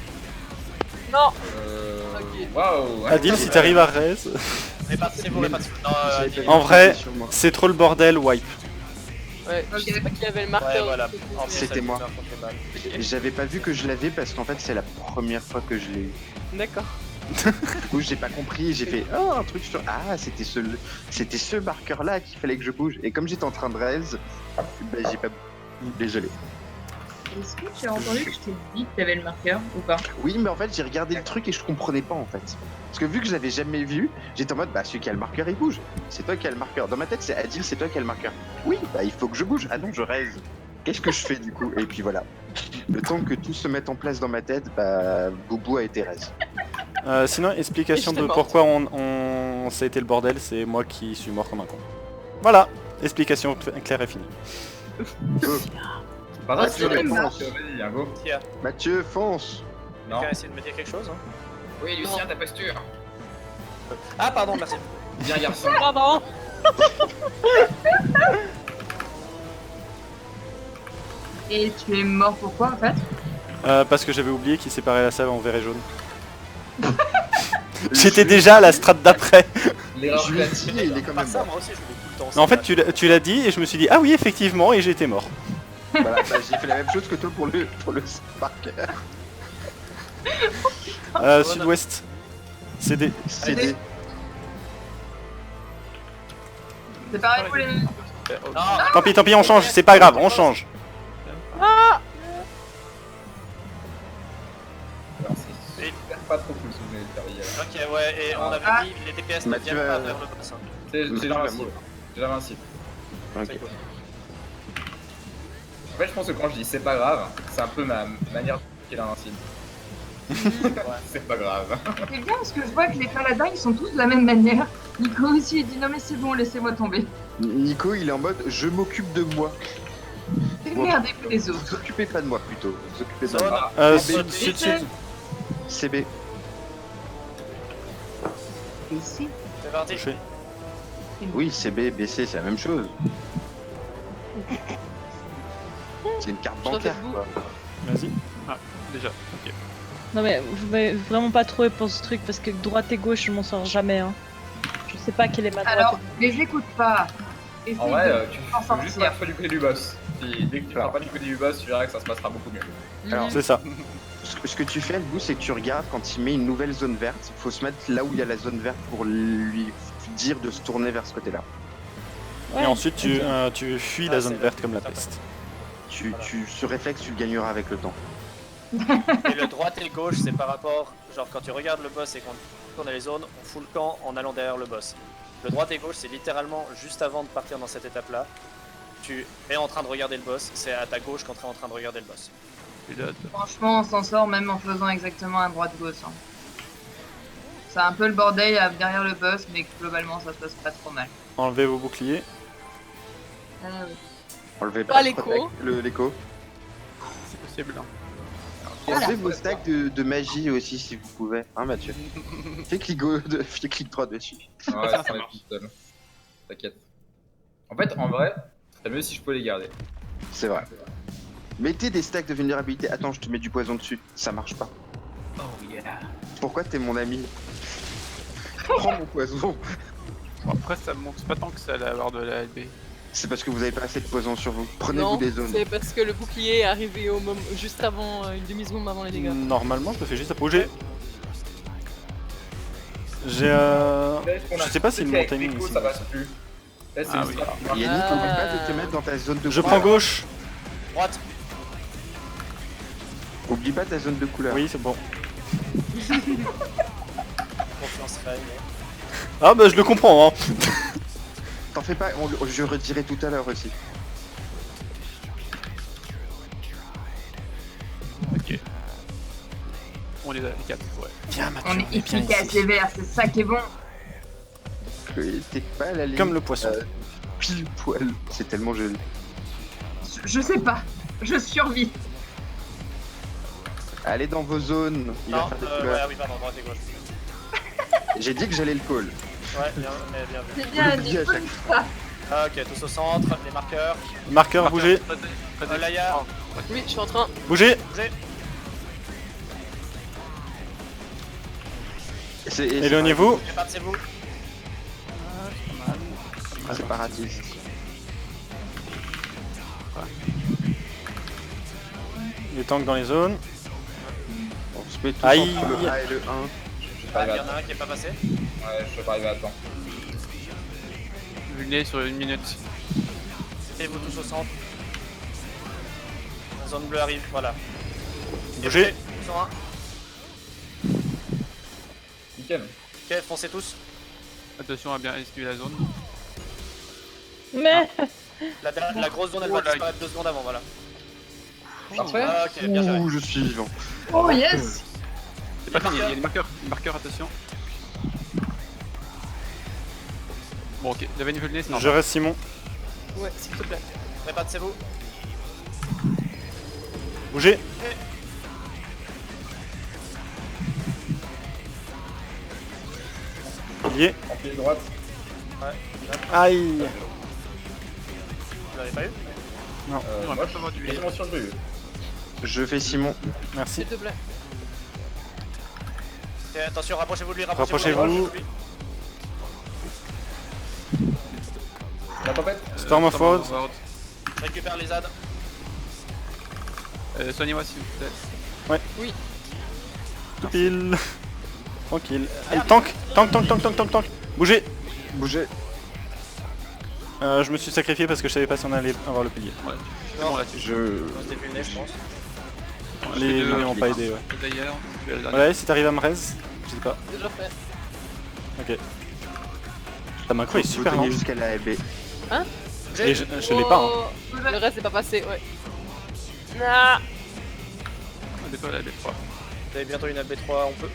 Non. Ok. Ok. Waouh. Adil, si t'arrives à raise. Répartissez-vous, répartissez-vous. Non, J'avais Adil. pas En vu vrai, que c'était sur moi. c'est trop le bordel, wipe. Ouais, Ok. je sais pas qui avait le Ouais, marqueur. voilà. de- En plus, C'était ça moi. fait un contre les balles. J'avais pas vu que je l'avais parce qu'en fait c'est la première fois que je l'ai eu. D'accord. Du coup j'ai pas compris, j'ai fait oh un truc sur ah c'était ce marqueur là qu'il fallait que je bouge et comme j'étais en train de raise, bah j'ai pas désolé. Est-ce que tu as entendu que je t'ai dit que t'avais le marqueur ou pas? Oui, mais en fait, j'ai regardé le truc et je comprenais pas en fait. Parce que vu que je l'avais jamais vu, j'étais en mode, bah celui qui a le marqueur il bouge. C'est toi qui as le marqueur. Dans ma tête, c'est Adil, c'est toi qui as le marqueur. Oui, bah il faut que je bouge. Ah non, je raise. Qu'est-ce que je fais du coup? Et puis voilà. Le temps que tout se mette en place dans ma tête, bah Boubou a été raise. Sinon, explication Et de j'étais pourquoi ça a été le bordel, c'est moi qui suis mort comme un con. Voilà, explication claire et finie. Par Oh, contre, c'est même pas. vas-y, un go. Tiens, Mathieu, fonce. Non. quelqu'un essaie de me dire quelque chose hein? Oui, Lucien, ta posture. Ah, pardon, merci. Bien, garçon. Pardon. Et tu es mort pourquoi en fait? Parce que j'avais oublié qu'il séparait la salle en vert et jaune. J'étais déjà à la strate d'après. L'erreur Je lui ai dit, il est quand Par même ça, mort. moi aussi, je voulais tout le temps. En fait, tu l'as dit et je me suis dit, ah oui, effectivement, et j'étais mort. Voilà, bah, j'ai fait la même chose que toi pour le marqueur. Sud-ouest. CD. CD. C'est pareil pour les... Tant pis, on change, c'est pas grave, on change. Alors, c'est super pas trop cool ce que vous venez de faire hier. Ok, ouais, et on avait Ah. dit les DPS ne Mathieu, viennent pas vers le boss. Hein. C'est l'invincible. C'est l'invincible. Ok. C'est cool. En fait, je pense que quand je dis c'est pas grave, c'est un peu ma manière de qu'il est l'invincible. C'est pas grave. C'est bien parce que je vois que les paladins ils sont tous de la même manière. Nico aussi il dit non mais c'est bon, laissez-moi tomber. Nico, il est en mode, je m'occupe de moi. Merdez-vous les Vous autres. occupez pas de moi plutôt. Vous occupez de Zone. moi. Sud. CB. Ici. C'est parti. Touché. Oui, CB, BC, c'est la même chose. C'est une carte Je bancaire, refais quoi. Vas-y. Déjà, ok. Non mais vous m'avez vraiment pas trouvé pour ce truc parce que droite et gauche je m'en sors jamais hein. Je sais pas quelle est ma droite. Alors, les écoute pas. Essaye En vrai, de... tu s'en faut juste sortir. pas du côté du boss. Dès que tu feras pas du côté du boss, tu verras que ça se passera beaucoup mieux. Alors, C'est ça. Ce que tu fais, le goût, c'est que tu regardes quand il met une nouvelle zone verte. Il faut se mettre là où il y a la zone verte pour lui dire de se tourner vers ce côté-là. Ouais. Et ensuite, tu fuis la Ah, zone c'est verte vrai. comme la peste. Ce réflexe, tu le gagneras avec le temps. Et le droite et le gauche, c'est par rapport, genre quand tu regardes le boss et quand on a les zones, on fout le camp en allant derrière le boss. Le droite et gauche, c'est littéralement juste avant de partir dans cette étape-là. Tu es en train de regarder le boss, c'est à ta gauche quand tu es en train de regarder le boss. Pilote. Franchement, on s'en sort même en faisant exactement un droite-gauche. Hein. C'est un peu le bordel derrière le boss, mais globalement ça se passe pas trop mal. Enlevez vos boucliers. Ah oui. Enlevez Pas pas l'écho. l'écho. C'est possible. Hein. Enlevez vos stacks de magie aussi si vous pouvez, hein Mathieu. Fais clic droit dessus. Ouais, ça va tout seul. T'inquiète. En fait, en vrai, c'est mieux si je peux les garder. C'est vrai. Mettez des stacks de vulnérabilité. Attends, je te mets du poison dessus. Ça marche pas. Oh yeah. Pourquoi t'es mon ami? Prends mon poison. Bon, après, ça monte pas tant que ça allait avoir de la LB. C'est parce que vous avez pas assez de poison sur vous. Prenez-vous Non, des zones. c'est parce que le bouclier est arrivé au moment, juste avant, une demi-seconde avant les dégâts. Normalement, je le fais juste à bouger. J'ai Je sais pas si mon timing L'écho, ici. ça passe plus. Là, c'est Ah une oui. strat qui marche. Yannick, n'oublie pas de te mettre dans ta zone de Je couleur. prends gauche. Droite. Oublie pas ta zone de couleur. Oui, c'est bon. Confiance réelle. Ah bah je le comprends hein. T'en fais pas, je redirai tout à l'heure aussi. Ok. On est à 4, ouais. Viens Mathieu, On est on est bien efficace ici. les verts, c'est ça qui est bon. T'es pas à la ligne. Comme le poisson. Pile poil. C'est tellement joli. Je sais pas, je survis. Allez dans vos zones. Il va Non, faire des ouais, couleurs. oui, pardon, droite et gauche. J'ai dit que j'allais le call. Ouais, bien, mais bien vu. C'est bien, Vous le dites à Nico, chaque ça. Ah, ok, tous au centre, les marqueurs. Marqueur, bougez. Laïa, Oui, je suis en train. Bougez. bougez. Éloignez-vous. Répartissez-vous. Séparatiste. Les tanks dans les zones. On se met tous Aïe. entre le A et le 1. Je vais Ah, pas il y arriver en à a un qui est pas passé. Ouais, je vais pas arriver à temps. Vulné sur 1 minute. Mettez-vous tous au centre. Zone bleue arrive, voilà. Bougez. Ils sont un. Nickel. Ok, foncez tous. Attention à bien esquiver la zone. Mais La grosse zone elle va Voilà. disparaître 2 secondes avant, voilà. Parfait. Ah, ok, bien géré. Ouh, je suis vivant. Oh yes. C'est pas fini, il y a des marqueurs. Les marqueurs, attention. Bon, ok, j'avais une nez, c'est Je normal. reste Simon. Ouais, s'il te plaît. Répétez-vous. Bougez. Pilier. En pied droite. Aïe. Vous l'avez pas eu? On va Moi, pas avoir du je mention de Je fais Simon. Merci. S'il te plaît. Ok, attention, rapprochez-vous de lui, Rapprochez-vous. de lui. La tempête. Storm of World. Récupère les ZAD. Soignez-moi s'il vous plaît. Tout pile. Tranquille. Allez, tank. Tank. Bougez. Bougez. Je me suis sacrifié parce que je savais pas si on allait avoir le pilier. Ouais, c'est bon là-dessus. Je. On se début le nez, je pense. Les deux n'ont pas aidé, ouais. D'ailleurs, je vais aller Voilà, si t'arrives à me raise, je sais pas. Déjà fait. Ok. Ta macro est Faut super tenir lente. jusqu'à la LB. Et je l'ai pas. Hein. Oh, le reste n'est pas passé, ouais. Ah. On déploie la B3. Vous avez bientôt une AB3, on peut.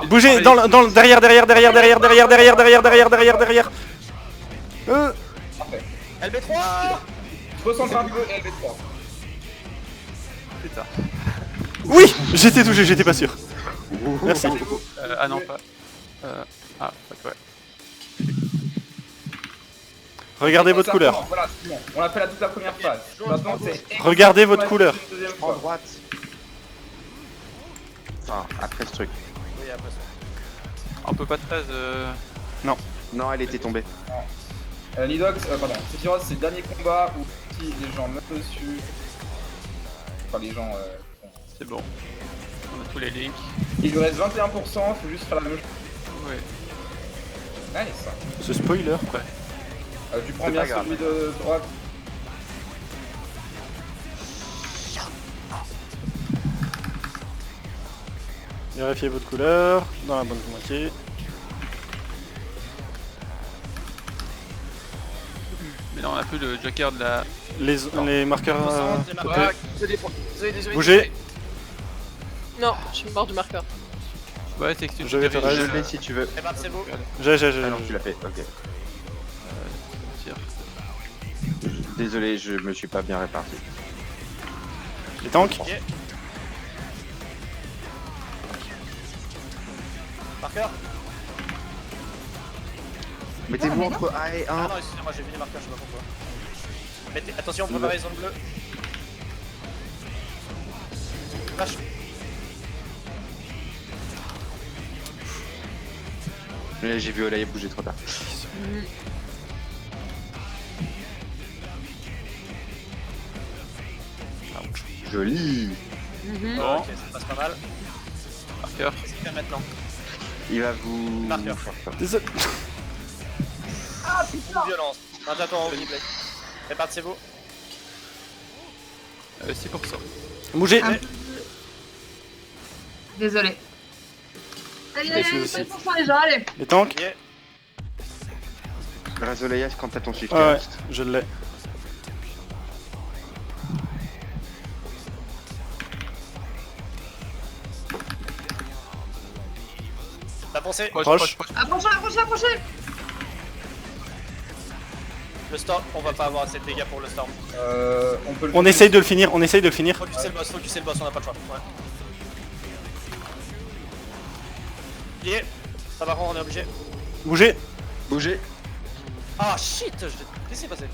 Bougez dans le derrière. LB3. Recentre un peu LB3. C'est ça. Oui, j'étais touché, j'étais pas sûr. Merci. Ah non, pas. Ah, ouais. Regardez votre couleur. Voilà, c'est bon. On l'a fait la toute la première phase. Maintenant, c'est. Regardez votre couleur. Deuxième En fois. droite. Enfin, après ce truc. Oui, après ça. On peut pas 13. Non, elle était tombée. Nidox, pardon. Sephiroth, c'est le dernier combat où si les gens meurent dessus. Enfin, les gens. C'est bon. On a tous les links. Il lui reste 21%, faut juste faire la même chose. Ouais. Nice. Ce spoiler. Tu prends C'est bien pas grave. celui de droite. Vérifiez votre couleur dans la bonne moitié. Mais là, on a plus le joker de la. Les marqueurs. Les marqueurs. Désolé. Bougez. Non, je suis mort du marqueur. Ouais, c'est que tu Je vais te diriges, raise. Je l'ai si tu veux. Répétez-vous. J'ai. Ah non, tu l'as fait, ok. tire. Désolé, je me suis pas bien réparti. Les tanks. Marqueur. Mettez-vous entre A et Ah 1. non, excusez-moi, j'ai vu les marqueurs, je sais pas pourquoi. Mettez... Attention, préparez zone bleue. Vache. Là, j'ai vu Olaya bouger trop tard. Joli. Bon, Ok, ça passe pas mal. marqueur. Qu'est-ce qu'il fait maintenant? Il va vous. Marqueur. Désolé. Une violence. Un tâton en Keyblade. Répartissez-vous. 6%. Bougez. Ah. Désolé. Je Allez, suis aussi. 5% les gens, allez. Les tanks. Yeah. Grâce Olaya, quand t'as ton shift. Ouais, je l'ai. La pensée. Proche. Approchez. Le storm, on va pas avoir assez de dégâts pour le storm. On peut le On essaye de le finir. Focusez le boss, on n'a pas le choix. Ouais. Lié. Ça va, on est obligé. Bougez. Bougez. Ah shit, qu'est-ce qui s'est passé?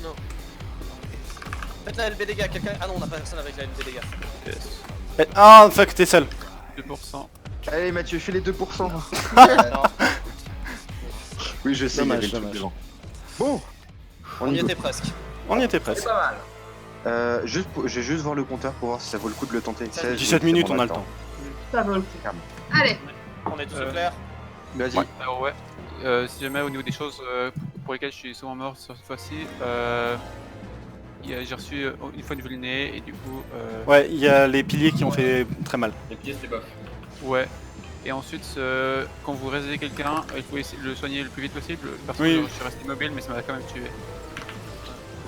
Non. Faites la LB dégâts, quelqu'un. Ah non, on n'a pas personne avec la LB dégâts. Yes. Ah, fuck, t'es seul. 2%. Allez, Mathieu, fais les 2%. Oui, je sais, il y avait le truc Dommage. devant. Bon. On y était presque. On y était C'est presque. pas mal. Je vais juste voir le compteur pour voir si ça vaut le coup de le tenter. 17 minutes, on a le temps. Ça vaut le coup. Allez. On est tous au clair. Vas-y. Alors ouais. Si jamais au niveau des choses, pour lesquels je suis souvent mort sur cette fois-ci. J'ai reçu une fois une vulnée et du coup. Ouais, il y a les piliers qui ont fait très mal. Les pièces, les buffs. Ouais. Et ensuite, quand vous réalisez quelqu'un, il faut essayer de le soigner le plus vite possible. Parce que Oui. je suis resté immobile, mais ça m'a quand même tué.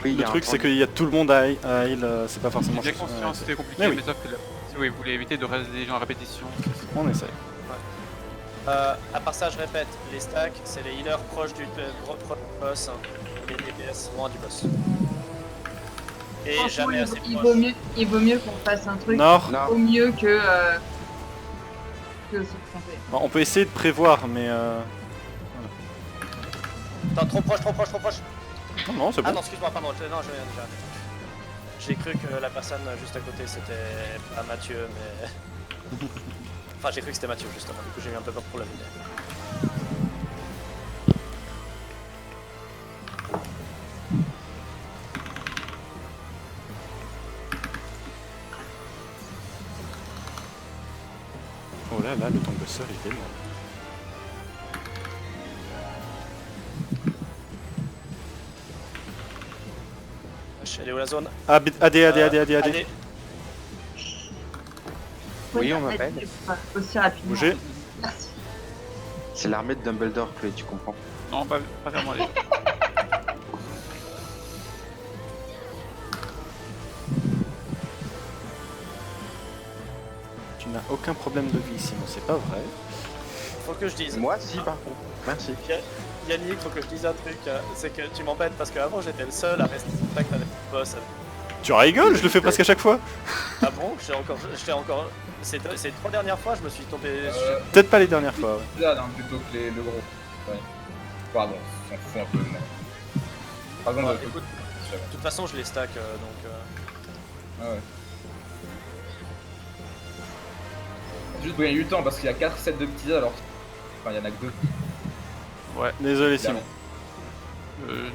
Oui, il y Le a un truc, c'est point- qu'il y a tout le monde à heal, c'est pas forcément J'ai facile. conscience, c'était compliqué, Mais oui. mais sauf que si vous voulez éviter de réaliser des gens à répétition. On essaye. À part ça, je répète, les stacks, c'est les healers proches du boss, hein, et les DPS loin du boss. Et Franchement, jamais assez il proche. vaut mieux qu'on fasse un truc Nord, Non, au mieux que ce qu'on fait. bon, on peut essayer de prévoir, mais Attends, trop proche, trop proche, trop proche. non, c'est Ah bon. non, excuse-moi, pardon, non, j'ai cru que la personne juste à côté c'était pas Mathieu, mais. Enfin, j'ai cru que c'était Mathieu justement, du coup j'ai eu un peu peur pour la vidéo. Oh là là, le Tangosseur il est loin. Elle est où la zone? AD. Oui, on m'appelle. Aussi rapidement. Bougez. Merci. c'est l'armée de Dumbledore, Chloé, tu comprends. Non, pas vraiment les gens. Tu n'as aucun problème de vie ici, non, c'est pas vrai. Faut que je dise. Moi, si, par contre. Merci. Yannick, faut que je dise un truc, c'est que tu m'embêtes parce qu'avant j'étais le seul à rester en contact avec le boss. Tu rigoles, je le fais presque à chaque fois. Ah bon? J'étais encore. Ces 3 dernières fois, je me suis tombé. Peut-être pas les dernières fois. Ouais. Là, hein, plutôt que le gros. Ouais. Pardon, on s'en fout un peu. Mais... Par exemple, Ouais, écoute, de toute façon, je les stack donc. Ah ouais. Juste pour gagner du temps parce qu'il y a 4 sets de petits alors. Enfin, il y en a que 2. Désolé Simon.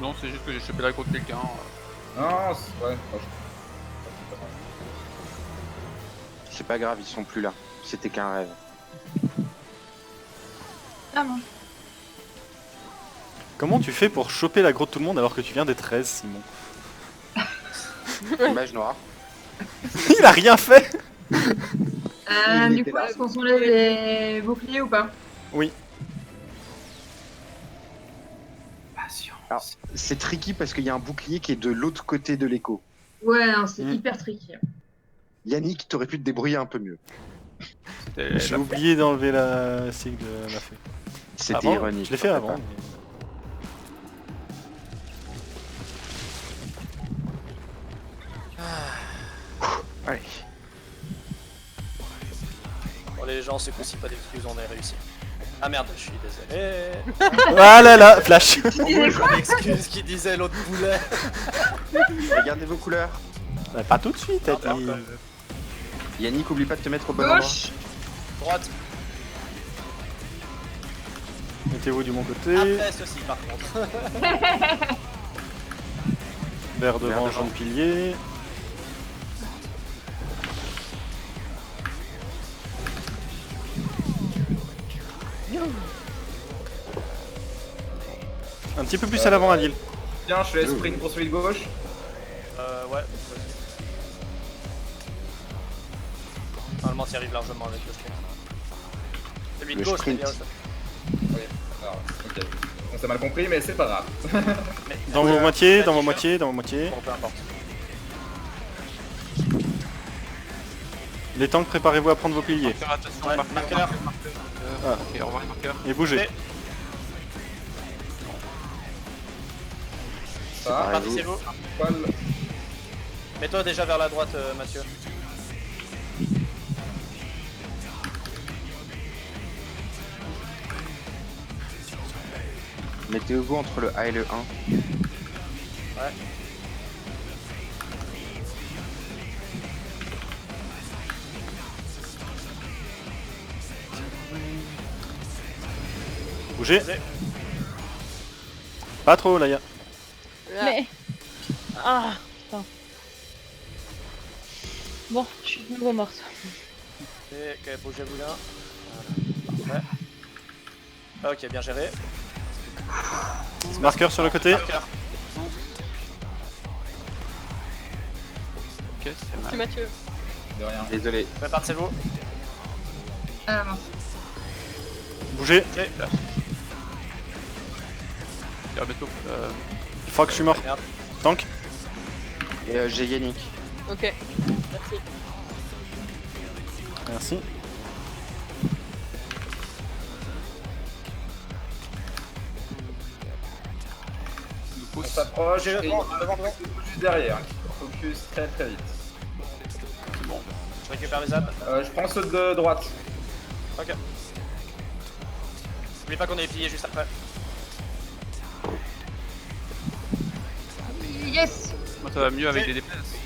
Non, c'est juste que j'ai chopé la grotte de quelqu'un. Non, c'est... ouais, franchement. C'est pas grave, ils sont plus là. C'était qu'un rêve. Ah non. Comment tu fais pour choper la grotte de tout le monde alors que tu viens des 13, Simon? Image noire. Il a rien fait. Il Du était coup, là. est-ce qu'on soulève les boucliers ou pas? Oui. Alors, c'est tricky parce qu'il y a un bouclier qui est de l'autre côté de l'écho. Ouais, non, c'est Mm. hyper tricky. Yannick, t'aurais pu te débrouiller un peu mieux. J'ai oublié d'enlever la cible de la fée. C'était Avant, ironique. Je l'ai fait t'en fais avant. pas. Allez. Bon, les gens, c'est coup-ci pas d'excuses, on a réussi. Ah merde, je suis désolé. Ah là là, flash. L'excuse qui disait l'autre boulet. Regardez vos couleurs. Bah, pas tout de suite, t'as Non, dit. non, Yannick, oublie pas de te mettre au bon endroit. Gauche. Droite. Mettez-vous du bon côté. Après ceci, par contre. Vert devant, devant. jaune pilier. Un petit peu plus à l'avant, Adil. Tiens, je te laisse sprint pour celui de gauche. Ouais. Normalement, t'y arrives largement avec le sprint. Celui de Le gauche, c'est sprint. bien aussi. Oui, alors, ok. On s'est mal compris, mais c'est pas grave. Mais- Dans vos moitiés, la dans vos t-shirt. moitiés, dans vos moitiés. Bon, peu importe. Les tanks, préparez-vous à prendre vos piliers. Marqueur, attention, Ouais, marqueur. marqueur. Ah. Ok, au revoir les marqueurs. Et bougez. Et- Ça va, Partissez-vous. poil. Mets-toi déjà vers la droite, Mathieu. Mettez-vous entre le A et le 1. Ouais. Bougez. Bougez. Pas trop, Laïa. Mais. Ah, putain. Bon, je suis de nouveau morte. Ok, bougez-vous là. Voilà. Parfait. Ok, bien géré. Marqueur sur le côté. Marqueur. Ok, c'est C'est mal. Mathieu. De rien. Désolé. Répartissez-vous. Ah mince. Bougez. Ok. Bientôt. Je crois que je suis mort. Merde. Tank. Et j'ai Yannick. Ok. Merci. Merci. Nous On pousse. s'approche J'ai le et vent, il y a devant, un devant. juste derrière. Focus très très vite. C'est bon. Je récupère les âmes. Je prends ceux de droite. Ok. N'oublie pas qu'on est les piliers juste après. Yes. Moi, ça va mieux avec des DPS.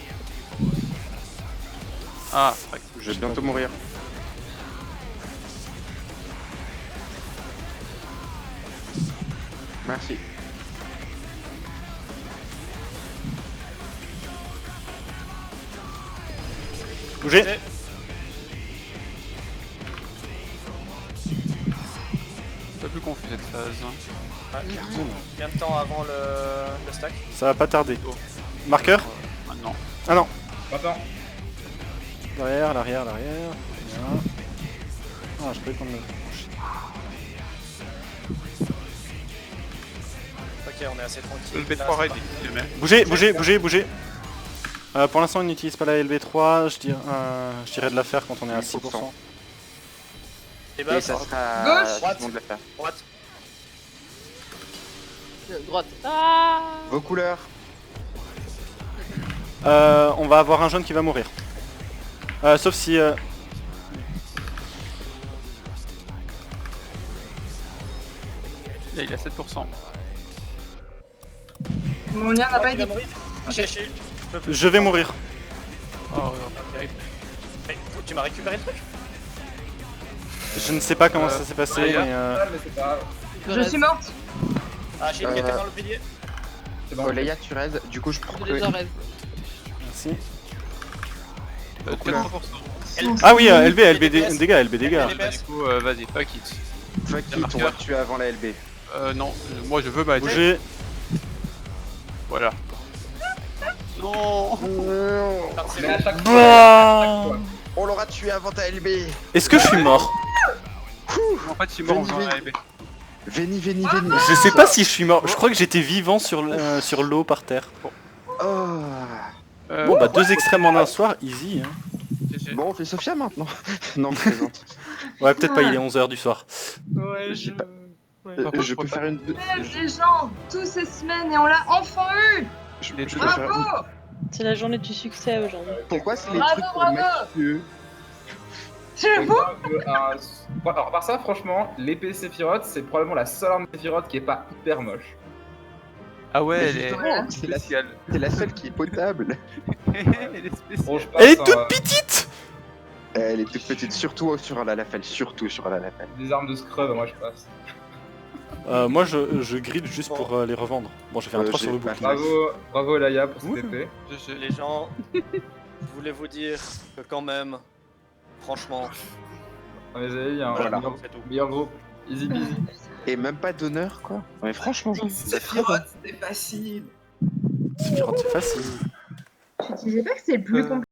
Ah, ouais. Je vais bientôt mourir. Merci. Bougez. C'est- C'est un peu confus cette phase. Hein. Ouais. Combien de temps avant le stack? Ça va pas tarder. Marqueur. Maintenant. Ah non. Attends. L'arrière, l'arrière, l'arrière. Bien. Ah, je peux prendre le. Ok, on est assez tranquille. Le Là, B3 c'est raid, pas- il le met. Bougez, bougez, bougez, bougez. Pour l'instant, on n'utilise pas la LB3. Je dirais de la faire quand on est à 6%. Les Et buffs, ça sera... Gauche. tout le monde de la faire. droite. Droite. Ah. Vos couleurs. On va avoir un jaune qui va mourir. Sauf si... Là, il a 7%. Mon lien n'a pas Tu vas été. mourir. Chier, chier. Je peux plus. je vais mourir. Oh, Ok. Mais tu m'as récupéré le truc? Je ne sais pas comment ça s'est passé, ouais, mais... Mais c'est pas grave. Je suis morte. Ah, j'ai une qui était dans le pilier. C'est bon. Oh, Leia, tu raises. Du coup, je prends... Je les en rêve. Merci. 4%. Ah oui, LB, LB dégâts, LB dégâts. Bah, du coup, vas-y, fuck it. Fuck it, on va tuer avant la LB. Non, moi je veux ma Bougez. Voilà. Non. Parti, Mais à chaque Bah. fois. On l'aura tué avant ta LB. Est-ce que je suis mort? En fait, je suis mort en faisant la LB. Veni, veni, veni. Je sais pas si je suis mort. Je crois que j'étais vivant sur l'eau par terre. Oh. Bon bah 2 extrêmes en un soir, easy. Hein. GG. Bon, on fait Sophia maintenant. Non, je plaisante. Ouais, peut-être pas, il est 11h du soir. Ouais, J'ai pas- Par contre, je peux faire une... Les gens, toutes ces semaines et on l'a enfin eu. Je Les peux deux. faire une... Bravo. C'est la journée du succès aujourd'hui. Pourquoi c'est les Bravo, trucs pour bravo. Mathieu? C'est vous. Alors, par ça, franchement, l'épée Sephiroth, c'est probablement la seule arme Sephiroth qui est pas hyper moche. Ah ouais, Mais elle est justement, c'est la... spéciale. c'est la seule qui est potable. Elle est spéciale. Bon, je passe, Elle est toute petite. Elle est toute petite, surtout sur la Lafelle, surtout sur la Lafelle. Des armes de scrub, moi je passe. Moi je grille juste pour les revendre. Bon, j'ai fait un 3 sur le j'ai pas bouclier. Bravo Laïa pour cette Ouh. épée. GG. Les gens, je voulais vous dire que quand même, franchement, On les a eu, hein, Voilà. c'est tout. meilleur groupe. Easy peasy. Et même pas d'honneur, quoi. Mais franchement, Sephiroth, c'était facile. Sephiroth, c'est facile. Je disais pas que c'est plus compliqué.